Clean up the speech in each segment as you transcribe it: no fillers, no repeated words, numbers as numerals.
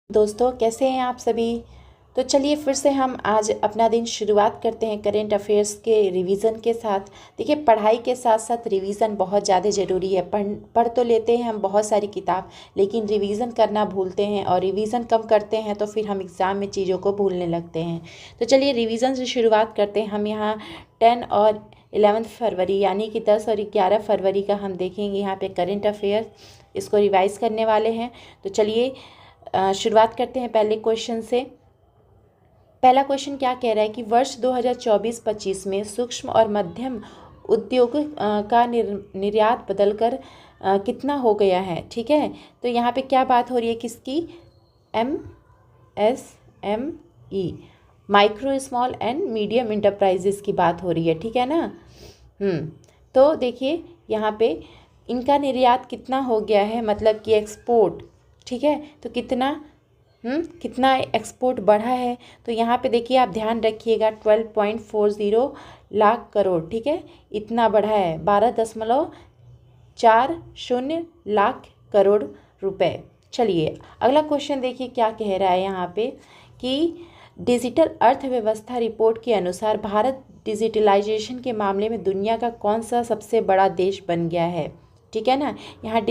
दोस्तों, कैसे हैं आप सभी। तो चलिए फिर से हम आज अपना दिन शुरुआत करते हैं करेंट अफेयर्स के रिवीजन के साथ। देखिए, पढ़ाई के साथ साथ रिवीजन बहुत ज़्यादा ज़रूरी है। पढ़ तो लेते हैं हम बहुत सारी किताब, लेकिन रिवीजन करना भूलते हैं, और रिवीजन कम करते हैं तो फिर हम एग्ज़ाम में चीज़ों को भूलने लगते हैं। तो चलिए रिवीजन से शुरुआत करते हैं। हम यहाँ 10 और 11 फरवरी यानी कि 10 और 11 फरवरी का हम देखेंगे यहाँ पे करेंट अफेयर, इसको रिवाइज़ करने वाले हैं। तो चलिए शुरुआत करते हैं पहले क्वेश्चन से। पहला क्वेश्चन क्या कह रहा है कि वर्ष 2024-25 में सूक्ष्म और मध्यम उद्योग का निर्यात बदलकर कितना हो गया है। ठीक है, तो यहाँ पे क्या बात हो रही है किसकी, MSME, micro small and medium enterprises की बात हो रही है। ठीक है ना। तो देखिए यहाँ पे इनका निर्यात कितना हो गया है, मतलब कि एक्सपोर्ट। ठीक है, तो कितना एक्सपोर्ट बढ़ा है। तो यहाँ पे देखिए आप ध्यान रखिएगा 12.40 लाख करोड़। ठीक है, इतना बढ़ा है, 12.40 लाख करोड़ रुपए। चलिए अगला क्वेश्चन देखिए क्या कह रहा है यहाँ पे कि डिजिटल अर्थव्यवस्था रिपोर्ट के अनुसार भारत डिजिटलाइजेशन के मामले में दुनिया का कौन सा सबसे बड़ा देश बन गया है। ठीक है ना, यहाँ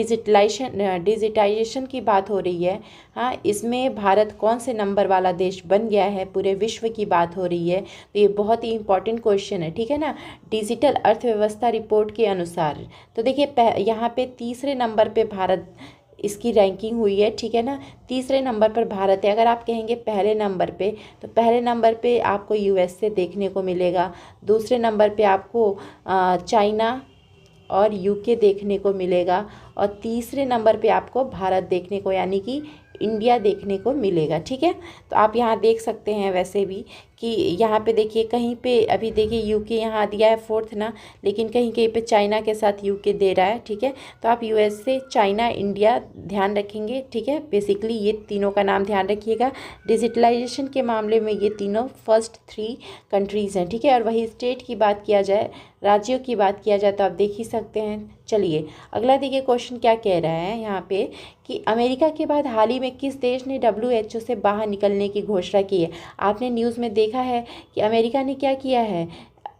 डिजिटाइजेशन की बात हो रही है। हाँ, इसमें भारत कौन से नंबर वाला देश बन गया है, पूरे विश्व की बात हो रही है। तो ये बहुत ही इंपॉर्टेंट क्वेश्चन है। ठीक है ना, डिजिटल अर्थव्यवस्था रिपोर्ट के अनुसार। तो देखिए यहाँ पे तीसरे नंबर पे भारत, इसकी रैंकिंग हुई है। ठीक है ना, तीसरे नंबर पर भारत है। अगर आप कहेंगे पहले नंबर पे, तो पहले नंबर पे आपको USA देखने को मिलेगा, दूसरे नंबर पे आपको चाइना और UK देखने को मिलेगा, और तीसरे नंबर पे आपको भारत देखने को यानी कि इंडिया देखने को मिलेगा। ठीक है, तो आप यहाँ देख सकते हैं वैसे भी कि यहाँ पे देखिए कहीं पे अभी देखिए UK यहाँ दिया है 4th ना, लेकिन कहीं कहीं पे चाइना के साथ UK दे रहा है। ठीक है, तो आप USA, चाइना, इंडिया ध्यान रखेंगे। ठीक है, बेसिकली ये तीनों का नाम ध्यान रखिएगा। डिजिटलाइजेशन के मामले में ये तीनों फर्स्ट 3 कंट्रीज़ हैं। ठीक है, और वही स्टेट की बात किया जाए, राज्यों की बात किया जाए, तो आप देख ही सकते हैं। चलिए अगला देखिए क्वेश्चन क्या कह रहा है यहाँ पे कि अमेरिका के बाद हाल ही में किस देश ने WHO से बाहर निकलने की घोषणा की है। आपने न्यूज़ में देखा है कि अमेरिका ने क्या किया है,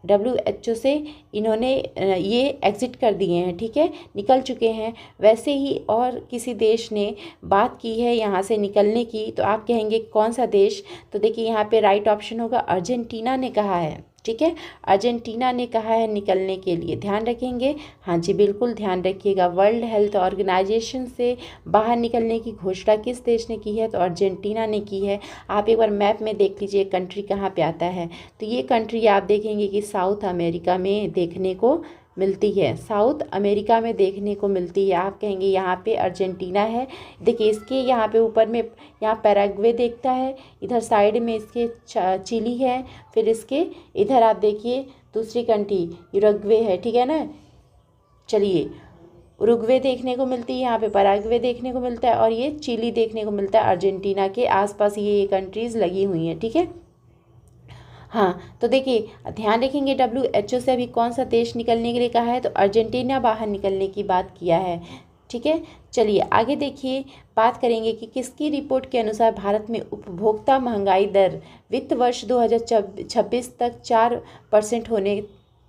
WHO से इन्होंने ये एग्ज़िट कर दिए हैं। ठीक है, निकल चुके हैं। वैसे ही और किसी देश ने बात की है यहाँ से निकलने की, तो आप कहेंगे कौन सा देश। तो देखिए यहाँ पे राइट ऑप्शन होगा अर्जेंटीना ने कहा है। ठीक है, अर्जेंटीना ने कहा है निकलने के लिए, ध्यान रखेंगे। हाँ जी, बिल्कुल ध्यान रखिएगा। वर्ल्ड हेल्थ ऑर्गेनाइजेशन से बाहर निकलने की घोषणा किस देश ने की है, तो अर्जेंटीना ने की है। आप एक बार मैप में देख लीजिए कंट्री कहाँ पे आता है। तो ये कंट्री आप देखेंगे कि साउथ अमेरिका में देखने को मिलती है, साउथ अमेरिका में देखने को मिलती है। आप कहेंगे यहाँ पे अर्जेंटीना है। देखिए इसके यहाँ पे ऊपर में यहाँ पैराग्वे देखता है, इधर साइड में इसके चिली है, फिर इसके इधर आप देखिए दूसरी कंट्री यूरुग्वे है। ठीक है ना, चलिए उरुग्वे देखने को मिलती है, यहाँ पे पैराग्वे देखने को मिलता है, और ये चिली देखने को मिलता है। अर्जेंटीना के आसपास ये कंट्रीज़ लगी हुई हैं। ठीक है, हाँ, तो देखिए ध्यान रखेंगे WHO से अभी कौन सा देश निकलने के लिए कहा है, तो अर्जेंटीना बाहर निकलने की बात किया है। ठीक है, चलिए आगे देखिए, बात करेंगे कि किसकी रिपोर्ट के अनुसार भारत में उपभोक्ता महंगाई दर वित्त वर्ष 2026 तक 4% होने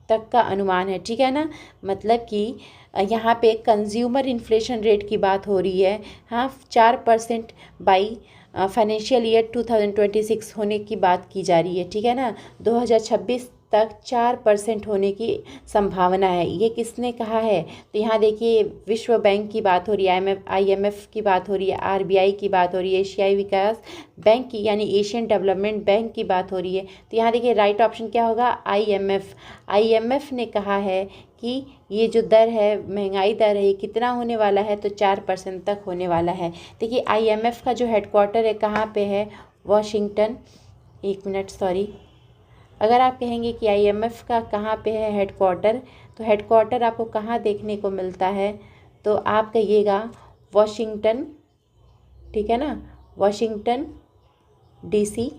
तक का अनुमान है। ठीक है ना, मतलब कि यहाँ पे कंज्यूमर इन्फ्लेशन रेट की बात हो रही है। हाँ, 4% बाई फाइनेंशियल ईयर 2026 होने की बात की जा रही है। ठीक है ना, 2026 तक 4% होने की संभावना है। ये किसने कहा है, तो यहाँ देखिए विश्व बैंक की बात हो रही है, IMF की बात हो रही है, RBI की बात हो रही है, एशियाई विकास बैंक की यानी एशियन डेवलपमेंट बैंक की बात हो रही है। तो यहाँ देखिए राइट ऑप्शन क्या होगा, IMF ने कहा है कि ये जो दर है, महंगाई दर है, ये कितना होने वाला है, तो 4% तक होने वाला है। देखिए IMF का जो हेडक्वार्टर है कहाँ पे है, वॉशिंगटन, एक मिनट सॉरी, अगर आप कहेंगे कि IMF का कहाँ पे है हेडक्वार्टर, तो हेडक्वार्टर आपको कहाँ देखने को मिलता है, तो आप कहिएगा वॉशिंगटन। ठीक है ना, वॉशिंगटन DC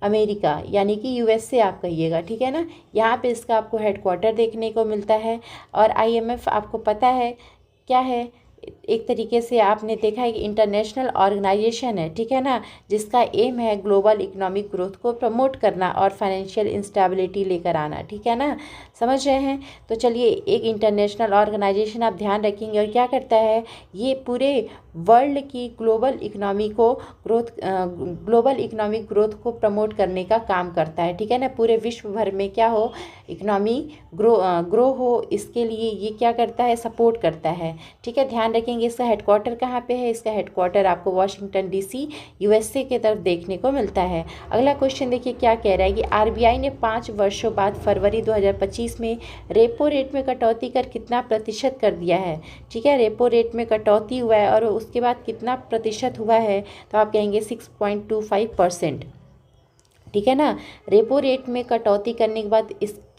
अमेरिका यानी कि USA आप कहिएगा। ठीक है ना, यहाँ पे इसका आपको हेडक्वार्टर देखने को मिलता है। और IMF आपको पता है क्या है, एक तरीके से आपने देखा है कि इंटरनेशनल ऑर्गेनाइजेशन है, ठीक है ना, जिसका एम है ग्लोबल इकोनॉमिक ग्रोथ को प्रमोट करना और फाइनेंशियल इंस्टेबिलिटी लेकर आना, ठीक है ना, समझ रहे हैं। तो चलिए, एक इंटरनेशनल ऑर्गेनाइजेशन आप ध्यान रखेंगे, और क्या करता है, ये पूरे वर्ल्ड की ग्लोबल इकोनॉमिक ग्रोथ को प्रमोट करने का काम करता है, ठीक है ना। पूरे विश्व भर में क्या हो, इकोनॉमी ग्रो हो, इसके लिए ये क्या करता है, सपोर्ट करता है, ठीक है। ध्यान रखेंगे इसका हेडक्वार्टर कहाँ पे है, इसका हेडक्वार्टर आपको वाशिंगटन DC USA के तरफ देखने को मिलता है। अगला क्वेश्चन देखिए क्या कह रहा है कि RBI ने 5 वर्षों बाद फरवरी 2025 में रेपो रेट में कटौती कर कितना प्रतिशत कर दिया है, ठीक है। रेपो रेट में कटौती हुआ है और उसके बाद कितना प्रतिशत हुआ है, तो आप कहेंगे 6.25%, ठीक है ना। रेपो रेट में कटौती करने के बाद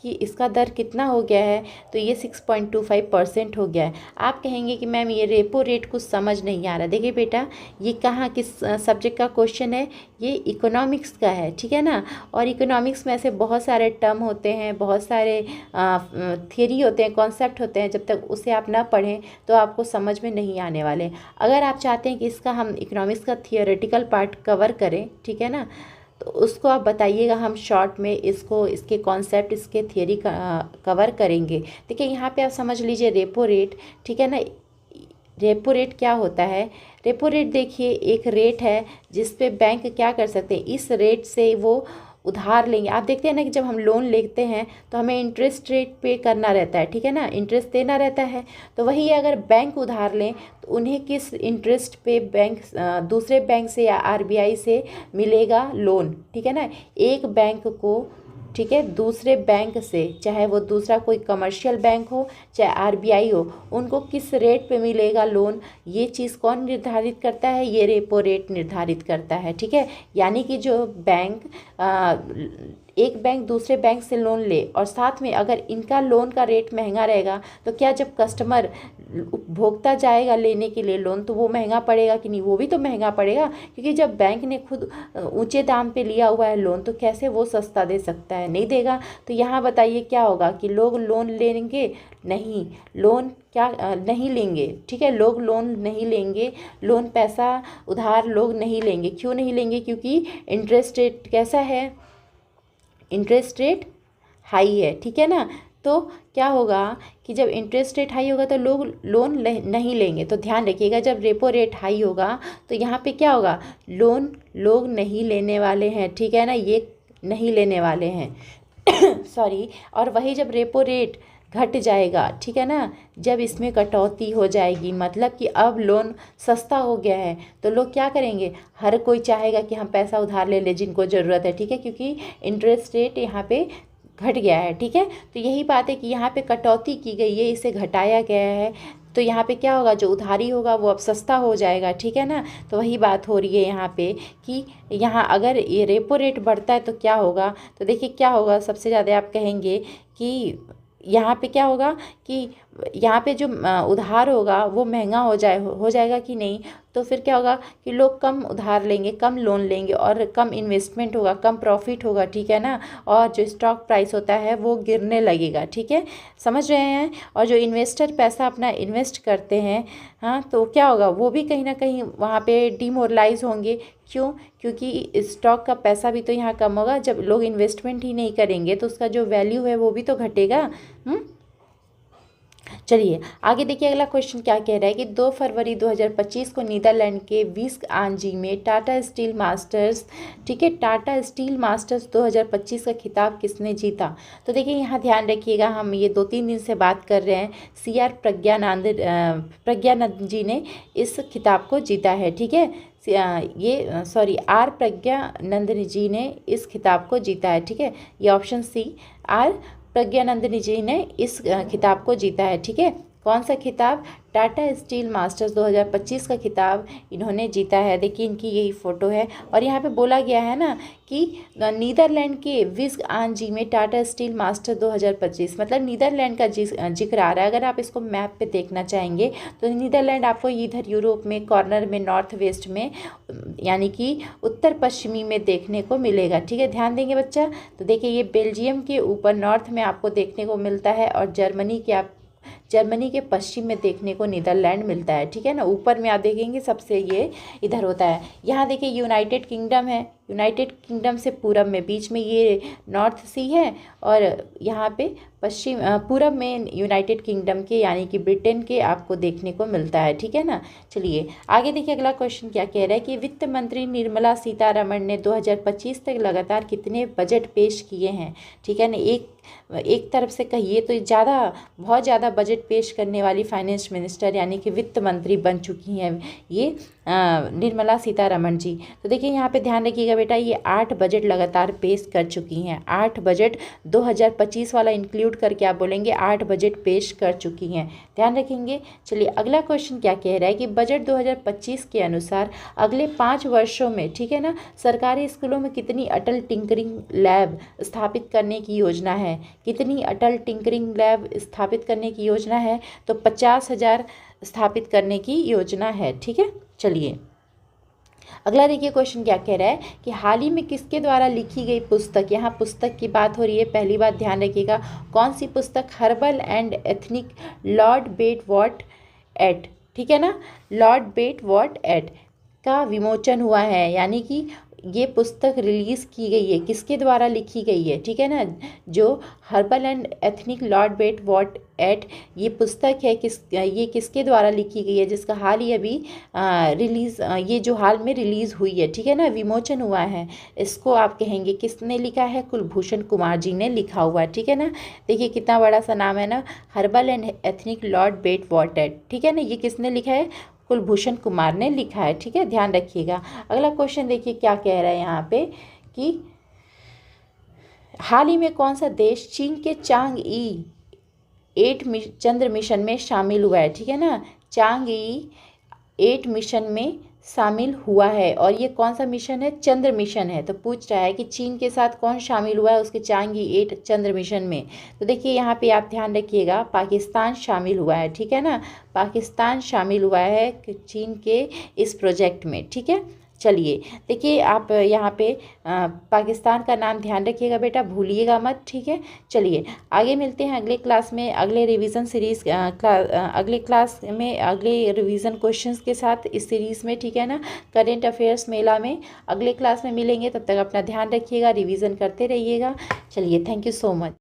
इसका दर कितना हो गया है, तो ये 6.25% हो गया है। आप कहेंगे कि मैम ये रेपो रेट कुछ समझ नहीं आ रहा। देखिए बेटा, ये कहाँ किस सब्जेक्ट का क्वेश्चन है, ये इकोनॉमिक्स का है, ठीक है ना। और इकोनॉमिक्स में ऐसे बहुत सारे टर्म होते हैं, बहुत सारे थियरी होते हैं, कॉन्सेप्ट होते हैं, जब तक उसे आप ना पढ़ें तो आपको समझ में नहीं आने वाले। अगर आप चाहते हैं कि इसका हम इकोनॉमिक्स का थियोरेटिकल पार्ट कवर करें, ठीक है ना, तो उसको आप बताइएगा, हम शॉर्ट में इसके कॉन्सेप्ट, इसके थियरी कवर करेंगे। देखिए यहाँ पे आप समझ लीजिए रेपो रेट, ठीक है ना। रेपो रेट क्या होता है, रेपो रेट देखिए एक रेट है जिस पे बैंक क्या कर सकते हैं, इस रेट से वो उधार लेंगे। आप देखते हैं ना कि जब हम लोन लेते हैं तो हमें इंटरेस्ट रेट पे करना रहता है, ठीक है ना, इंटरेस्ट देना रहता है। तो वही अगर बैंक उधार लें तो उन्हें किस इंटरेस्ट पे बैंक दूसरे बैंक से या RBI से मिलेगा लोन, ठीक है ना। एक बैंक को, ठीक है, दूसरे बैंक से, चाहे वो दूसरा कोई कमर्शियल बैंक हो चाहे RBI हो, उनको किस रेट पे मिलेगा लोन, ये चीज़ कौन निर्धारित करता है, ये रेपो रेट निर्धारित करता है, ठीक है। यानी कि जो बैंक एक बैंक दूसरे बैंक से लोन ले और साथ में अगर इनका लोन का रेट महंगा रहेगा, तो क्या जब कस्टमर उपभोक्ता जाएगा लेने के लिए लोन तो वो महंगा पड़ेगा कि नहीं, वो भी तो महंगा पड़ेगा, क्योंकि जब बैंक ने खुद ऊंचे दाम पे लिया हुआ है लोन, तो कैसे वो सस्ता दे सकता है, नहीं देगा। तो यहाँ बताइए क्या होगा कि लोग लोन लेंगे, नहीं, लोन क्या नहीं लेंगे, ठीक है, लोग लोन नहीं लेंगे, लोन पैसा उधार लोग नहीं लेंगे। क्यों नहीं लेंगे, क्योंकि इंटरेस्ट रेट कैसा है, इंटरेस्ट रेट हाई है, ठीक है ना। तो क्या होगा कि जब इंटरेस्ट रेट हाई होगा तो लोग लोन नहीं लेंगे। तो ध्यान रखिएगा, जब रेपो रेट हाई होगा तो यहाँ पे क्या होगा, लोन लोग नहीं लेने वाले हैं, ठीक है ना, ये नहीं लेने वाले हैं सॉरी। और वही जब रेपो रेट घट जाएगा, ठीक है ना, जब इसमें कटौती हो जाएगी, मतलब कि अब लोन सस्ता हो गया है, तो लोग क्या करेंगे, हर कोई चाहेगा कि हम पैसा उधार ले लें जिनको ज़रूरत है, ठीक है, क्योंकि इंटरेस्ट रेट यहाँ पे घट गया है, ठीक है। तो यही बात है कि यहाँ पे कटौती की गई है, इसे घटाया गया है, तो यहाँ पे क्या होगा, जो उधारी होगा वो अब सस्ता हो जाएगा, ठीक है ना। तो वही बात हो रही है यहाँ पे कि यहाँ अगर ये रेपो रेट बढ़ता है तो क्या होगा, तो देखिए क्या होगा, सबसे ज़्यादा आप कहेंगे कि यहाँ पे क्या होगा कि यहाँ पे जो उधार होगा वो महंगा हो जाएगा कि नहीं, तो फिर क्या होगा कि लोग कम उधार लेंगे, कम लोन लेंगे और कम इन्वेस्टमेंट होगा, कम प्रॉफिट होगा, ठीक है ना। और जो स्टॉक प्राइस होता है वो गिरने लगेगा, ठीक है, समझ रहे हैं। और जो इन्वेस्टर पैसा अपना इन्वेस्ट करते हैं, हाँ, तो क्या होगा, वो भी कहीं ना कहीं वहाँ पे डिमोरलाइज होंगे। क्यों, क्योंकि स्टॉक का पैसा भी तो यहाँ कम होगा। जब लोग इन्वेस्टमेंट ही नहीं करेंगे तो उसका जो वैल्यू है वो भी तो घटेगा। चलिए आगे देखिए, अगला क्वेश्चन क्या कह रहा है कि 2 फरवरी 2025 को नीदरलैंड के विस्क आंजी में टाटा स्टील मास्टर्स, ठीक है, टाटा स्टील मास्टर्स 2025 का खिताब किसने जीता। तो देखिए यहाँ ध्यान रखिएगा, हम ये 2-3 दिन से बात कर रहे हैं, CR प्रज्ञानंद जी ने इस खिताब को जीता है, ठीक है, R प्रज्ञानंद जी ने इस खिताब को जीता है, ठीक है, ये ऑप्शन C, R प्रज्ञानंद जी ने इस खिताब को जीता है, ठीक है। कौन सा खिताब, टाटा स्टील मास्टर्स 2025 का खिताब इन्होंने जीता है। देखिए इनकी यही फ़ोटो है और यहाँ पे बोला गया है ना कि नीदरलैंड के विस्क आंजी में टाटा स्टील मास्टर 2025, मतलब नीदरलैंड का जिक्र आ रहा है। अगर आप इसको मैप पे देखना चाहेंगे तो नीदरलैंड आपको इधर यूरोप में कॉर्नर में नॉर्थ वेस्ट में, यानी कि उत्तर पश्चिमी में देखने को मिलेगा, ठीक है, ध्यान देंगे बच्चा। तो देखिए ये बेल्जियम के ऊपर नॉर्थ में आपको देखने को मिलता है और जर्मनी के आप जर्मनी के पश्चिम में देखने को नीदरलैंड मिलता है, ठीक है ना। ऊपर में आप देखेंगे सबसे ये इधर होता है। यहाँ देखिए यूनाइटेड किंगडम है, यूनाइटेड किंगडम से पूरब में बीच में ये नॉर्थ सी है, और यहाँ पे पश्चिम पूरब में यूनाइटेड किंगडम के यानी कि ब्रिटेन के आपको देखने को मिलता है, ठीक है ना। चलिए आगे देखिए अगला क्वेश्चन क्या कह रहा है कि वित्त मंत्री निर्मला सीतारमण ने 2025 तक लगातार कितने बजट पेश किए हैं, ठीक है ना। एक तरफ से कहिए तो बहुत ज़्यादा बजट पेश करने वाली फाइनेंस मिनिस्टर यानी कि वित्त मंत्री बन चुकी हैं ये निर्मला सीतारमण जी। तो देखिए यहाँ पे ध्यान रखिएगा बेटा, ये 8 बजट लगातार पेश कर चुकी हैं। 8 बजट 2025 वाला इंक्लूड करके आप बोलेंगे 8 बजट पेश कर चुकी हैं, ध्यान रखेंगे। चलिए अगला क्वेश्चन क्या कह रहा है कि बजट 2025 के अनुसार अगले 5 वर्षों में, ठीक है ना, सरकारी स्कूलों में कितनी अटल टिंकरिंग लैब स्थापित करने की योजना है। कितनी अटल टिंकरिंग लैब स्थापित करने की योजना है, तो 50,000 स्थापित करने की योजना है, ठीक है। चलिए अगला देखिए क्वेश्चन क्या कह रहा है कि हाल ही में किसके द्वारा लिखी गई पुस्तक, यहाँ पुस्तक की बात हो रही है। पहली बात ध्यान रखिएगा, कौन सी पुस्तक, हर्बल एंड एथनिक लॉर्ड बेटवॉट एट, ठीक है ना, लॉर्ड बेटवॉट एट का विमोचन हुआ है, यानी कि ये पुस्तक रिलीज़ की गई है, किसके द्वारा लिखी गई है, ठीक है ना, जो हर्बल एंड एथनिक लॉर्ड बेटवॉट एट ये पुस्तक है, ये किसके द्वारा लिखी गई है, जिसका हाल ही अभी ये जो हाल में रिलीज़ हुई है, ठीक है ना, विमोचन हुआ है। इसको आप कहेंगे किसने लिखा है, कुलभूषण कुमार जी ने लिखा हुआ है, ठीक है ना। देखिए कितना बड़ा सा नाम है ना, हर्बल एंड एथनिक लॉर्ड बेटवॉट एट, ठीक है ना, ये किसने लिखा है, कुलभूषण कुमार ने लिखा है, ठीक है, ध्यान रखिएगा। अगला क्वेश्चन देखिए क्या कह रहा है यहाँ पे कि हाल ही में कौन सा देश चीन के चांग-ई 8 चंद्र मिशन में शामिल हुआ है, ठीक है ना, चांग-ई 8 मिशन में शामिल हुआ है, और ये कौन सा मिशन है, चंद्र मिशन है। तो पूछ रहा है कि चीन के साथ कौन शामिल हुआ है उसके चांग-ई 8 चंद्र मिशन में। तो देखिए यहाँ पे आप ध्यान रखिएगा, पाकिस्तान शामिल हुआ है, ठीक है ना, पाकिस्तान शामिल हुआ है चीन के इस प्रोजेक्ट में, ठीक है। चलिए देखिए आप यहाँ पे पाकिस्तान का नाम ध्यान रखिएगा बेटा, भूलिएगा मत, ठीक है। चलिए आगे मिलते हैं अगले क्लास में, अगले रिवीजन सीरीज़ अगले क्लास में अगले रिवीजन क्वेश्चंस के साथ इस सीरीज़ में, ठीक है ना, करेंट अफेयर्स मेला में अगले क्लास में मिलेंगे। तब तक अपना ध्यान रखिएगा, रिवीजन करते रहिएगा। चलिए थैंक यू सो मच।